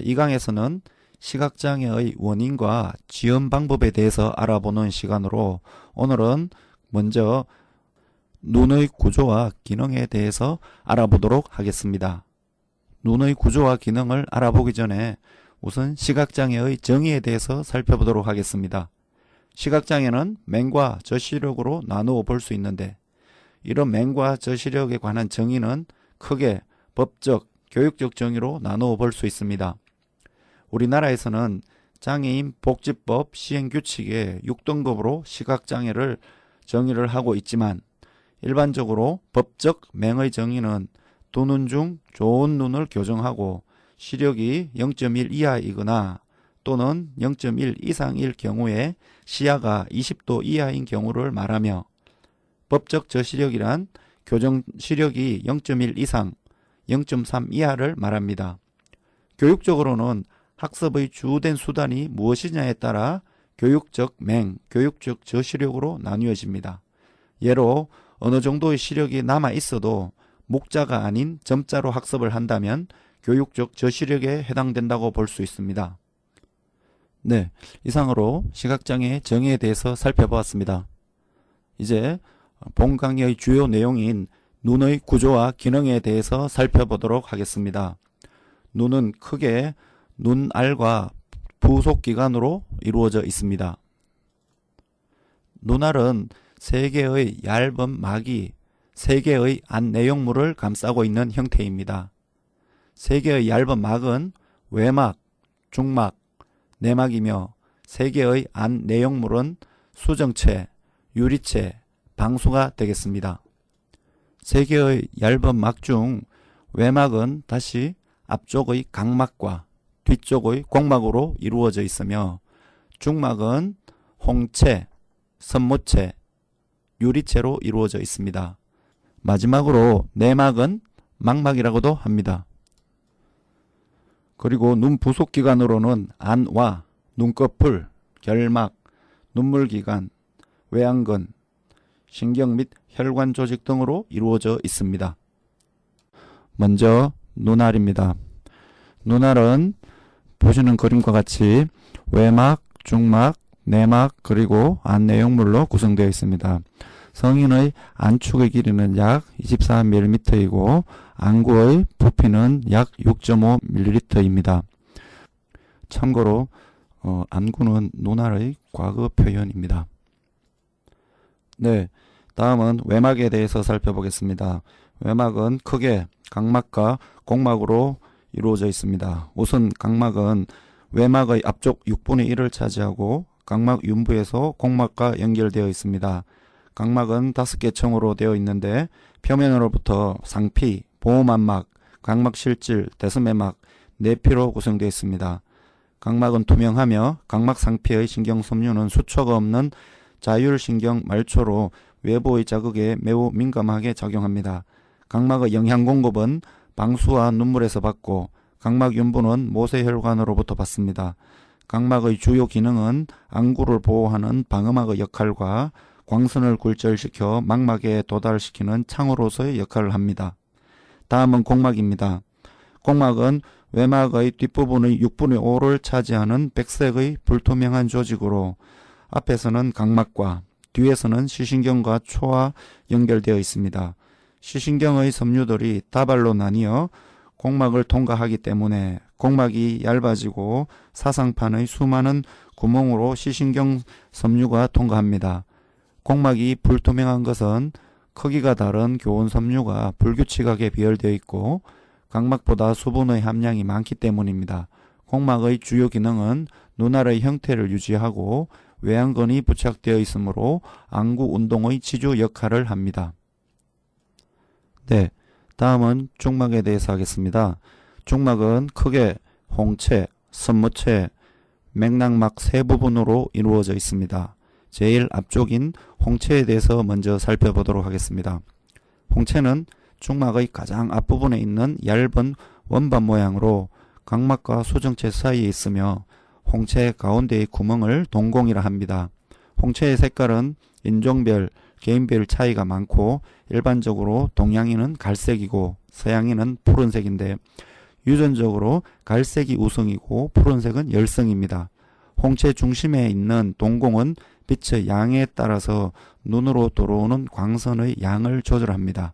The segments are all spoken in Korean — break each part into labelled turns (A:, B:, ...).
A: 이 강에서는 시각장애의 원인과 지원 방법에 대해서 알아보는 시간으로 오늘은 먼저 눈의 구조와 기능에 대해서 알아보도록 하겠습니다. 눈의 구조와 기능을 알아보기 전에 우선 시각장애의 정의에 대해서 살펴보도록 하겠습니다. 시각장애는 맹과 저시력으로 나누어 볼 수 있는데 이런 맹과 저시력에 관한 정의는 크게 법적, 교육적 정의로 나누어 볼 수 있습니다. 우리나라에서는 장애인 복지법 시행규칙에 6등급으로 시각장애를 정의를 하고 있지만 일반적으로 법적 맹의 정의는 두 눈 중 좋은 눈을 교정하고 시력이 0.1 이하이거나 또는 0.1 이상일 경우에 시야가 20도 이하인 경우를 말하며 법적 저시력이란 교정 시력이 0.1 이상, 0.3 이하를 말합니다. 교육적으로는 학습의 주된 수단이 무엇이냐에 따라 교육적 맹, 교육적 저시력으로 나뉘어집니다. 예로 어느 정도의 시력이 남아 있어도 목자가 아닌 점자로 학습을 한다면 교육적 저시력에 해당된다고 볼 수 있습니다. 네, 이상으로 시각장애의 정의에 대해서 살펴보았습니다. 이제 본 강의의 주요 내용인 눈의 구조와 기능에 대해서 살펴보도록 하겠습니다. 눈은 크게 눈알과 부속기관으로 이루어져 있습니다. 눈알은 3개의 얇은 막이 3개의 안 내용물을 감싸고 있는 형태입니다. 3개의 얇은 막은 외막, 중막, 내막이며 3개의 안 내용물은 수정체, 유리체, 방수가 되겠습니다. 3개의 얇은 막 중 외막은 다시 앞쪽의 각막과 뒤쪽의 공막으로 이루어져 있으며 중막은 홍채, 선모체, 유리체로 이루어져 있습니다. 마지막으로 내막은 망막이라고도 합니다. 그리고 눈 부속기관으로는 안와 눈꺼풀, 결막, 눈물기관, 외안근, 신경 및 혈관 조직 등으로 이루어져 있습니다. 먼저 눈알입니다. 눈알은 보시는 그림과 같이 외막, 중막, 내막 그리고 안 내용물로 구성되어 있습니다. 성인의 안축의 길이는 약 24mm이고 안구의 부피는 약 6.5ml입니다. 참고로 안구는 눈알의 과거 표현입니다. 네, 다음은 외막에 대해서 살펴보겠습니다. 외막은 크게 각막과 공막으로 이루어져 있습니다. 우선 각막은 외막의 앞쪽 6분의 1을 차지하고 각막 윤부에서 공막과 연결되어 있습니다. 각막은 5개 층으로 되어 있는데 표면으로부터 상피, 보호만막, 각막실질, 대스매막, 내피로 구성되어 있습니다. 각막은 투명하며 각막 상피의 신경섬유는 수초가 없는 자율신경 말초로 외부의 자극에 매우 민감하게 작용합니다. 각막의 영양 공급은 방수와 눈물에서 받고 각막 윤부는 모세혈관으로부터 받습니다. 각막의 주요 기능은 안구를 보호하는 방음막의 역할과 광선을 굴절시켜 망막에 도달시키는 창으로서의 역할을 합니다. 다음은 공막입니다. 공막은 외막의 뒷부분의 6분의 5를 차지하는 백색의 불투명한 조직으로 앞에서는 각막과 뒤에서는 시신경과 초와 연결되어 있습니다. 시신경의 섬유들이 다발로 나뉘어 공막을 통과하기 때문에 공막이 얇아지고 사상판의 수많은 구멍으로 시신경 섬유가 통과합니다. 공막이 불투명한 것은 크기가 다른 교원 섬유가 불규칙하게 비열되어 있고 각막보다 수분의 함량이 많기 때문입니다. 공막의 주요 기능은 눈알의 형태를 유지하고 외안근이 부착되어 있으므로 안구 운동의 지주 역할을 합니다. 네, 다음은 중막에 대해서 하겠습니다. 중막은 크게 홍채, 선모체, 맥락막 세 부분으로 이루어져 있습니다. 제일 앞쪽인 홍채에 대해서 먼저 살펴보도록 하겠습니다. 홍채는 중막의 가장 앞부분에 있는 얇은 원반 모양으로 각막과 수정체 사이에 있으며 홍채 가운데의 구멍을 동공이라 합니다. 홍채의 색깔은 인종별, 개인별 차이가 많고 일반적으로 동양인은 갈색이고 서양인은 푸른색인데 유전적으로 갈색이 우성이고 푸른색은 열성입니다. 홍채 중심에 있는 동공은 빛의 양에 따라서 눈으로 들어오는 광선의 양을 조절합니다.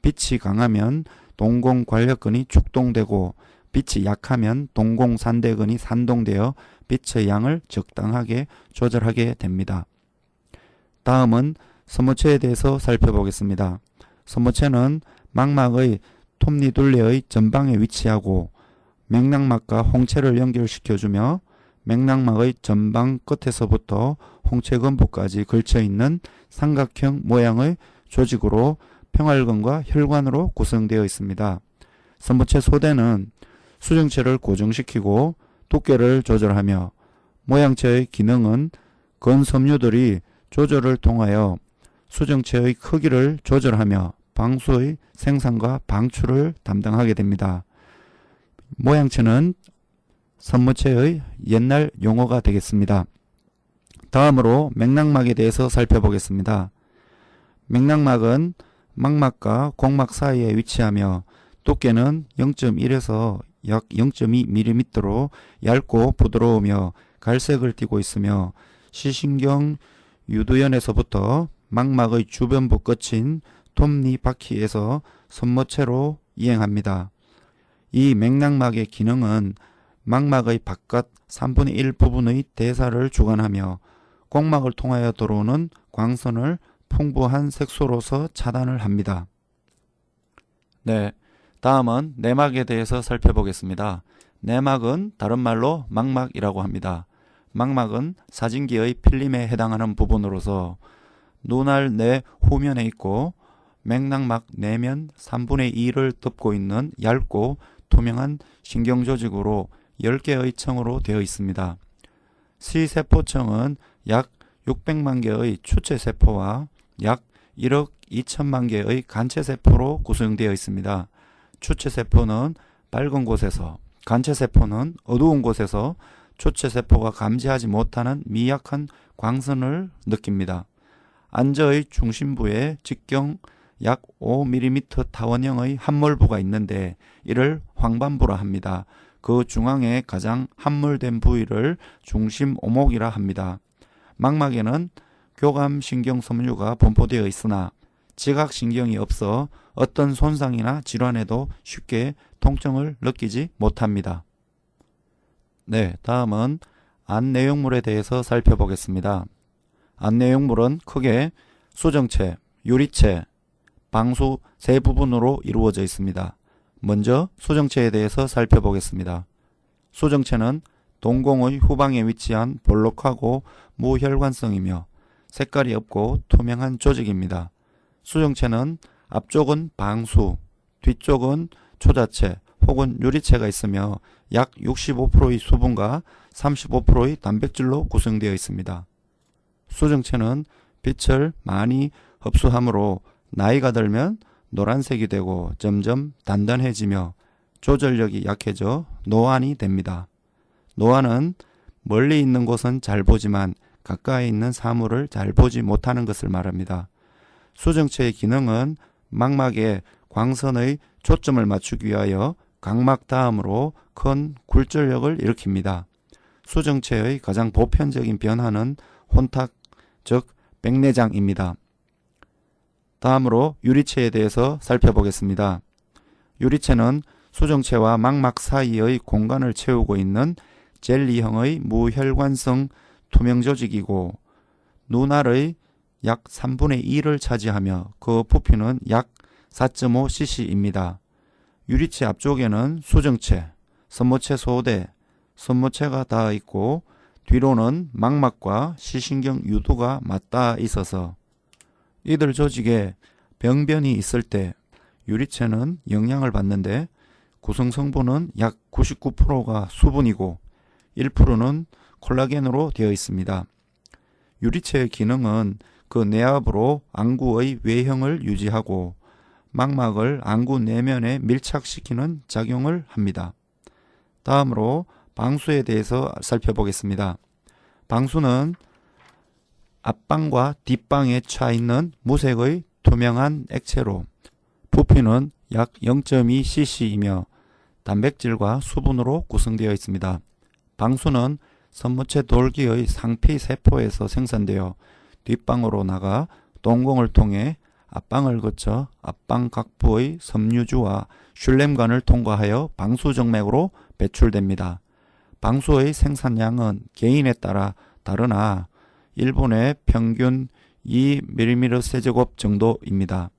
A: 빛이 강하면 동공 관력근이 축동되고 빛이 약하면 동공 산대근이 산동되어 빛의 양을 적당하게 조절하게 됩니다. 다음은 섬모체에 대해서 살펴보겠습니다. 섬모체는 망막의 톱니둘레의 전방에 위치하고 맥락막과 홍채를 연결시켜주며 맥락막의 전방 끝에서부터 홍채근부까지 걸쳐있는 삼각형 모양의 조직으로 평활근과 혈관으로 구성되어 있습니다. 섬모체 소대는 수정체를 고정시키고 두께를 조절하며 모양체의 기능은 건섬유들이 조절을 통하여 수정체의 크기를 조절하며 방수의 생산과 방출을 담당하게 됩니다. 모양체는 섬모체의 옛날 용어가 되겠습니다. 다음으로 맥락막에 대해서 살펴보겠습니다. 맥락막은 망막과 공막 사이에 위치하며 두께는 0.1에서 약 0.2mm로 얇고 부드러우며 갈색을 띠고 있으며 시신경 유두연에서부터 망막의 주변부 끝인 톱니바퀴에서 섬모체로 이행합니다. 이 맥락막의 기능은 망막의 바깥 3분의 1 부분의 대사를 주관하며 공막을 통하여 들어오는 광선을 풍부한 색소로서 차단을 합니다. 네, 다음은 내막에 대해서 살펴보겠습니다. 내막은 다른 말로 망막이라고 합니다. 망막은 사진기의 필름에 해당하는 부분으로서 눈알 내 후면에 있고 맥락막 내면 3분의 2를 덮고 있는 얇고 투명한 신경조직으로 10개의 층으로 되어 있습니다. C세포층은 약 600만 개의 추체세포와 약 1억 2천만 개의 간체세포로 구성되어 있습니다. 추체세포는 밝은 곳에서, 간체세포는 어두운 곳에서 추체세포가 감지하지 못하는 미약한 광선을 느낍니다. 안저의 중심부에 직경 약 5mm 타원형의 함몰부가 있는데 이를 황반부라 합니다. 그 중앙에 가장 함몰된 부위를 중심 오목이라 합니다. 망막에는 교감신경섬유가 분포되어 있으나 지각신경이 없어 어떤 손상이나 질환에도 쉽게 통증을 느끼지 못합니다. 네, 다음은 안내용물에 대해서 살펴보겠습니다. 안내용물은 크게 수정체, 유리체, 방수 세 부분으로 이루어져 있습니다. 먼저 수정체에 대해서 살펴보겠습니다. 수정체는 동공의 후방에 위치한 볼록하고 무혈관성이며 색깔이 없고 투명한 조직입니다. 수정체는 앞쪽은 방수, 뒤쪽은 초자체 혹은 유리체가 있으며 약 65%의 수분과 35%의 단백질로 구성되어 있습니다. 수정체는 빛을 많이 흡수하므로 나이가 들면 노란색이 되고 점점 단단해지며 조절력이 약해져 노안이 됩니다. 노안은 멀리 있는 곳은 잘 보지만 가까이 있는 사물을 잘 보지 못하는 것을 말합니다. 수정체의 기능은 망막에 광선의 초점을 맞추기 위하여 각막 다음으로 큰 굴절력을 일으킵니다. 수정체의 가장 보편적인 변화는 혼탁, 즉 백내장입니다. 다음으로 유리체에 대해서 살펴보겠습니다. 유리체는 수정체와 망막 사이의 공간을 채우고 있는 젤리형의 무혈관성 투명 조직이고 눈알의 약 3분의 2를 차지하며 그 부피는 약 4.5cc입니다. 유리체 앞쪽에는 수정체, 섬모체 소대, 섬모체가 닿아 있고 뒤로는 망막과 시신경 유두가 맞닿아 있어서 이들 조직에 병변이 있을 때 유리체는 영향을 받는데 구성 성분은 약 99%가 수분이고 1%는 콜라겐으로 되어 있습니다. 유리체의 기능은 그 내압으로 안구의 외형을 유지하고 망막을 안구 내면에 밀착시키는 작용을 합니다. 다음으로 방수에 대해서 살펴보겠습니다. 방수는 앞방과 뒷방에 차 있는 무색의 투명한 액체로 부피는 약 0.2cc이며 단백질과 수분으로 구성되어 있습니다. 방수는 선무체 돌기의 상피세포에서 생산되어 뒷방으로 나가 동공을 통해 앞방을 거쳐 앞방각부의 섬유주와 슐렘관을 통과하여 방수정맥으로 배출됩니다. 방수의 생산량은 개인에 따라 다르나 일본의 평균 2mm 세제곱 정도입니다.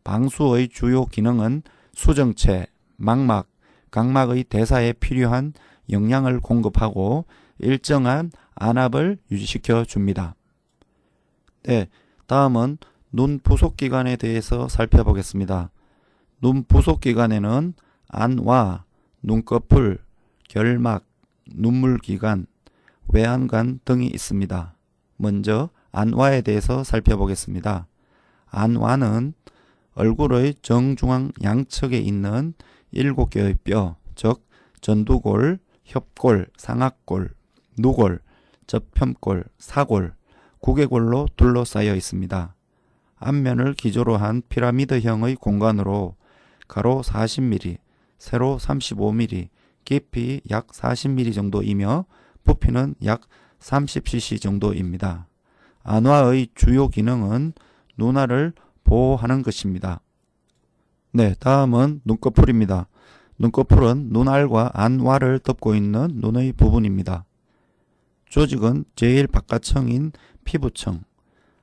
A: 방수의 주요 기능은 수정체, 망막, 각막의 대사에 필요한 영양을 공급하고 일정한 안압을 유지시켜 줍니다. 네, 다음은 눈 부속기관에 대해서 살펴보겠습니다. 눈 부속기관에는 안와, 눈꺼풀, 결막, 눈물기관, 외안관 등이 있습니다. 먼저 안와에 대해서 살펴보겠습니다. 안와는 얼굴의 정중앙 양측에 있는 7개의 뼈, 즉 전두골, 협골, 상악골, 누골, 접현골, 사골, 구개골로 둘러싸여 있습니다. 앞면을 기조로 한 피라미드형의 공간으로 가로 40mm, 세로 35mm, 깊이 약 40mm 정도이며 부피는 약 30cc 정도입니다. 안와의 주요 기능은 눈알을 보호하는 것입니다. 네, 다음은 눈꺼풀입니다. 눈꺼풀은 눈알과 안와를 덮고 있는 눈의 부분입니다. 조직은 제일 바깥층인 피부층,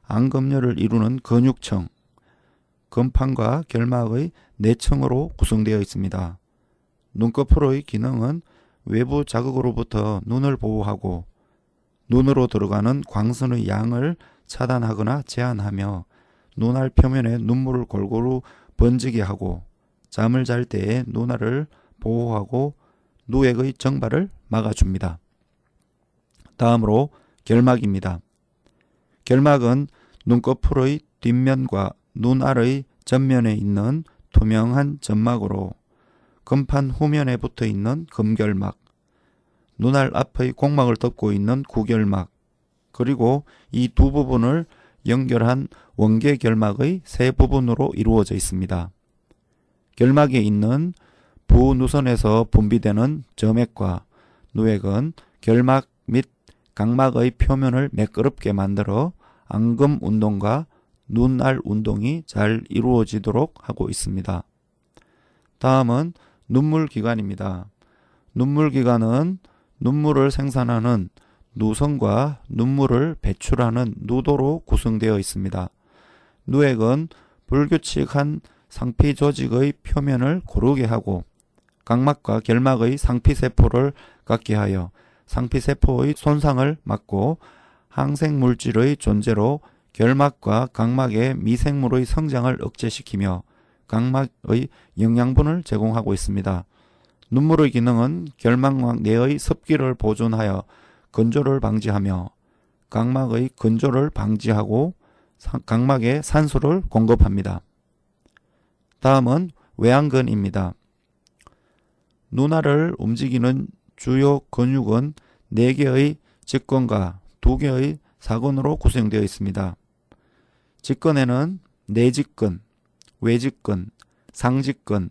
A: 안검열을 이루는 근육층, 근판과 결막의 내층으로 구성되어 있습니다. 눈꺼풀의 기능은 외부 자극으로부터 눈을 보호하고 눈으로 들어가는 광선의 양을 차단하거나 제한하며 눈알 표면에 눈물을 골고루 번지게 하고 잠을 잘 때에 눈알을 보호하고 누액의 정발을 막아줍니다. 다음으로 결막입니다. 결막은 눈꺼풀의 뒷면과 눈알의 전면에 있는 투명한 점막으로 근판 후면에 붙어 있는 금결막, 눈알 앞의 공막을 덮고 있는 구결막, 그리고 이 두 부분을 연결한 원계결막의 세 부분으로 이루어져 있습니다. 결막에 있는 부누선에서 분비되는 점액과 누액은 결막 및 각막의 표면을 매끄럽게 만들어 안검 운동과 눈알 운동이 잘 이루어지도록 하고 있습니다. 다음은 눈물기관입니다. 눈물기관은 눈물을 생산하는 누선과 눈물을 배출하는 누도로 구성되어 있습니다. 누액은 불규칙한 상피 조직의 표면을 고르게 하고 각막과 결막의 상피세포를 갖게 하여 상피세포의 손상을 막고 항생물질의 존재로 결막과 각막의 미생물의 성장을 억제시키며 각막의 영양분을 제공하고 있습니다. 눈물의 기능은 결막막 내의 습기를 보존하여 건조를 방지하며 각막의 건조를 방지하고 각막에 산소를 공급합니다. 다음은 외안근입니다. 눈알을 움직이는 주요 근육은 4개의 직근과 2개의 사근으로 구성되어 있습니다. 직근에는 내직근, 외직근, 상직근,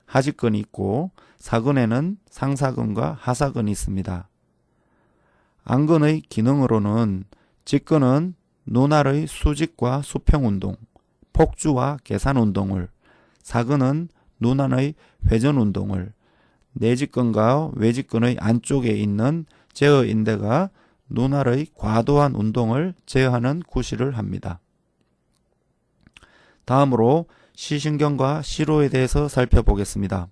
A: 하직근이 있고 사근에는 상사근과 하사근이 있습니다. 안근의 기능으로는 직근은 눈알의 수직과 수평운동, 폭주와 계산운동을, 사근은 눈알의 회전운동을, 내직근과 외직근의 안쪽에 있는 제어인대가 눈알의 과도한 운동을 제어하는 구실을 합니다. 다음으로 시신경과 시로에 대해서 살펴보겠습니다.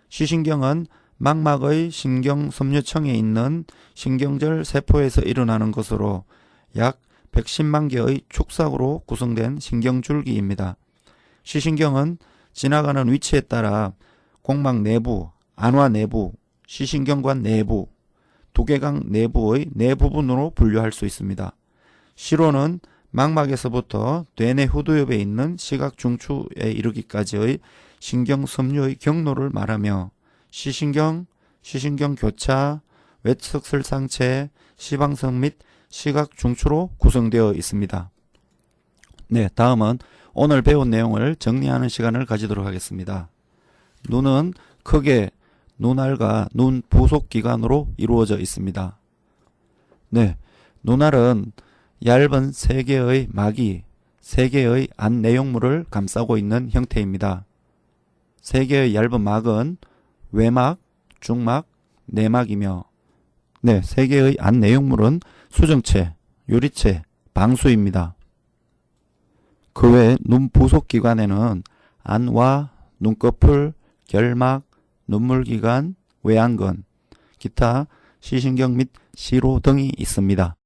A: 시신경은 망막의 신경섬유청에 있는 신경절 세포에서 일어나는 것으로 약 110만 개의 축삭으로 구성된 신경줄기입니다. 시신경은 지나가는 위치에 따라 공막 내부, 안화 내부, 시신경관 내부, 두개강 내부의 네 부분으로 분류할 수 있습니다. 시로는 망막에서부터 대뇌 후두엽에 있는 시각 중추에 이르기까지의 신경섬유의 경로를 말하며 시신경, 시신경 교차, 외측슬상체, 시방성 및 시각 중추로 구성되어 있습니다. 네, 다음은 오늘 배운 내용을 정리하는 시간을 가지도록 하겠습니다. 눈은 크게 눈알과 눈 부속기관으로 이루어져 있습니다. 네, 눈알은 얇은 3개의 막이 3개의 안 내용물을 감싸고 있는 형태입니다. 3개의 얇은 막은 외막, 중막, 내막이며 3개의 안 내용물은 수정체, 유리체, 방수입니다. 그 외 눈 부속기관에는 안와 눈꺼풀, 결막, 눈물기관, 외안근, 기타 시신경 및 시로 등이 있습니다.